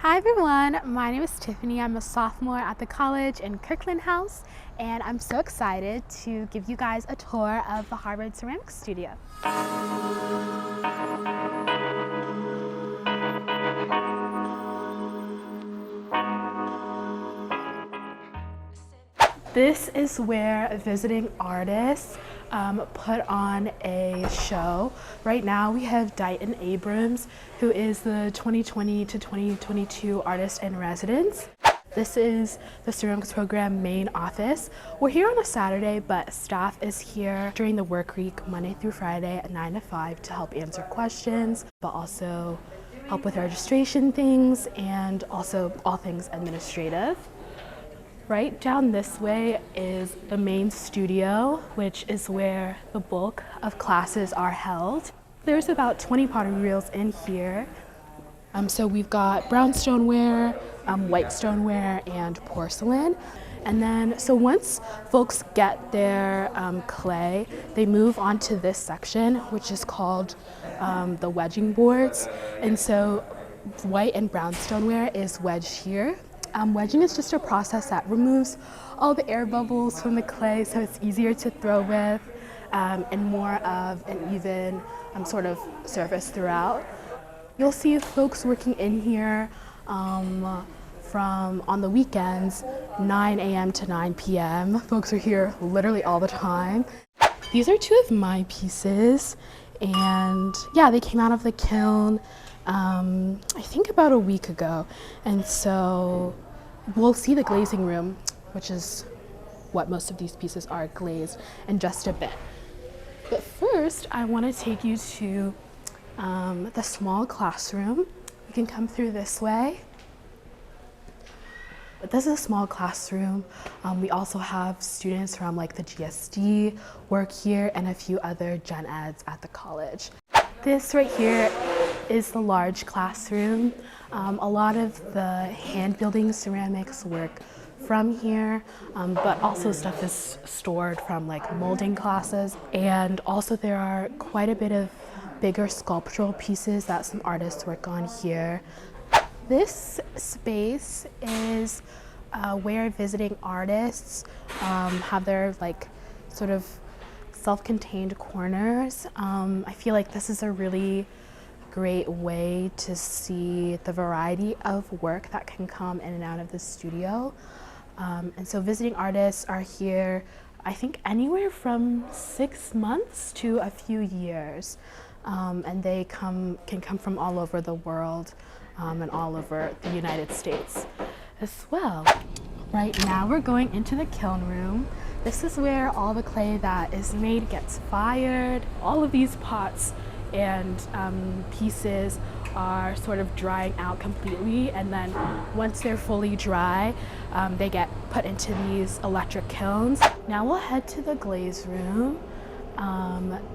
Hi everyone, my name is Tiffany. I'm a sophomore at the college in Kirkland House, and I'm so excited to give you guys a tour of the Harvard Ceramics Studio. This is where visiting artists put on a show. Right now we have Dighton Abrams, who is the 2020 to 2022 Artist in Residence. This is the ceramics program main office. We're here on a Saturday, but staff is here during the work week, Monday through Friday at 9 to 5 to help answer questions, but also help with registration things and also all things administrative. Right down this way is the main studio, which is where the bulk of classes are held. There's about 20 pottery reels in here. So we've got brown stoneware, white stoneware, and porcelain. And then, so once folks get their clay, they move on to this section, which is called the wedging boards. And so white and brown stoneware is wedged here. Wedging is just a process that removes all the air bubbles from the clay so it's easier to throw with and more of an even sort of surface throughout. You'll see folks working in here from on the weekends, 9 a.m. to 9 p.m. Folks are here literally all the time. These are two of my pieces, and yeah, they came out of the kiln I think about a week ago, and so we'll see the glazing room, which is what most of these pieces are glazed, in just a bit. But first I want to take you to the small classroom. You can come through this way. This is a small classroom. We also have students from like the GSD work here and a few other gen eds at the college. This right here is the large classroom. A lot of the hand building ceramics work from here, but also stuff is stored from like molding classes. And also there are quite a bit of bigger sculptural pieces that some artists work on here. This space is where visiting artists have their like sort of self-contained corners. I feel like this is a really great way to see the variety of work that can come in and out of the studio. And so visiting artists are here, I think anywhere from 6 months to a few years. And they can come from all over the world and all over the United States as well. Right now we're going into the kiln room. This is where all the clay that is made gets fired. All of these pots and pieces are sort of drying out completely, and then once they're fully dry, they get put into these electric kilns. Now we'll head to the glaze room.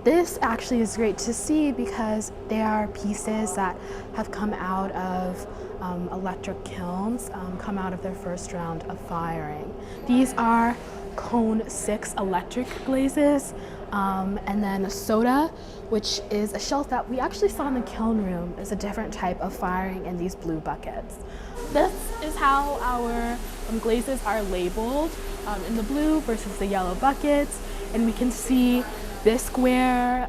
This actually is great to see because they are pieces that have come out of electric kilns, come out of their first round of firing. These are Cone 6 electric glazes, and then soda, which is a shelf that we actually saw in the kiln room, is a different type of firing in these blue buckets. This is how our glazes are labeled in the blue versus the yellow buckets, and we can see bisqueware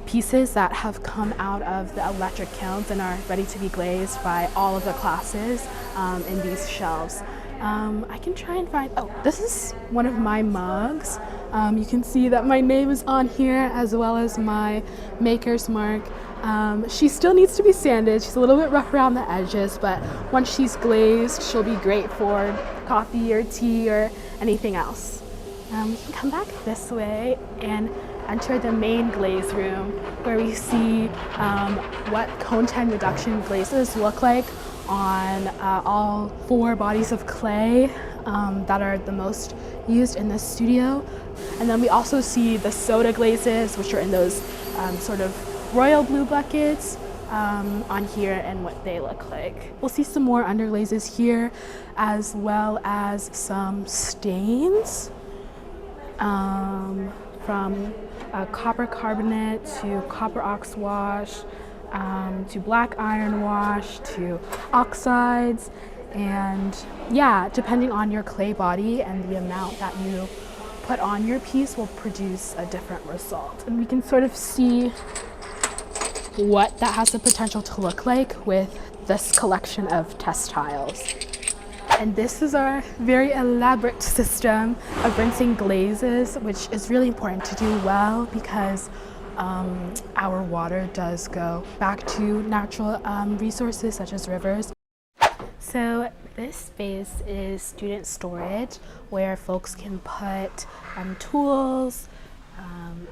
pieces that have come out of the electric kilns and are ready to be glazed by all of the classes in these shelves. I can try and find, oh, this is one of my mugs. You can see that my name is on here as well as my maker's mark. She still needs to be sanded. She's a little bit rough around the edges, but once she's glazed, she'll be great for coffee or tea or anything else. We can come back this way and enter the main glaze room where we see what Conen Reduction glazes look like on all 4 bodies of clay that are the most used in this studio. And then we also see the soda glazes, which are in those sort of royal blue buckets on here and what they look like. We'll see some more underglazes here, as well as some stains from copper carbonate to copper ox wash, to black iron wash, to oxides, and yeah, depending on your clay body and the amount that you put on your piece will produce a different result. And we can sort of see what that has the potential to look like with this collection of test tiles. And this is our very elaborate system of rinsing glazes, which is really important to do well because our water does go back to natural resources such as rivers. So this space is student storage where folks can put tools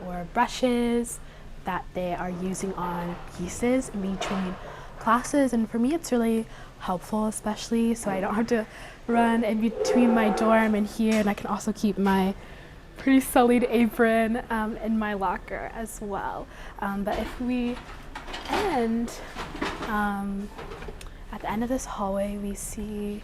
or brushes that they are using on pieces in between classes. And for me, it's really helpful, especially so I don't have to run in between my dorm and here, and I can also keep my pretty sullied apron in my locker as well. But if we end at the end of this hallway, we see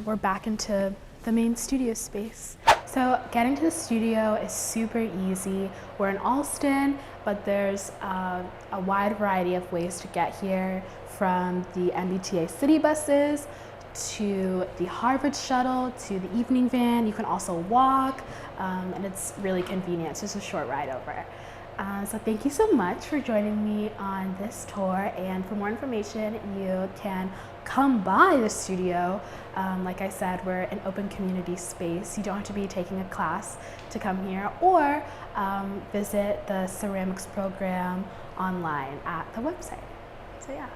we're back into the main studio space. So getting to the studio is super easy. We're in Alston, but there's a wide variety of ways to get here, from the MBTA city buses to the Harvard shuttle to the evening van. You can also walk, and it's really convenient. It's just a short ride over. So thank you so much for joining me on this tour, and for more information you can come by the studio. Like I said, we're an open community space. You don't have to be taking a class to come here, or visit the ceramics program online at the website. So yeah.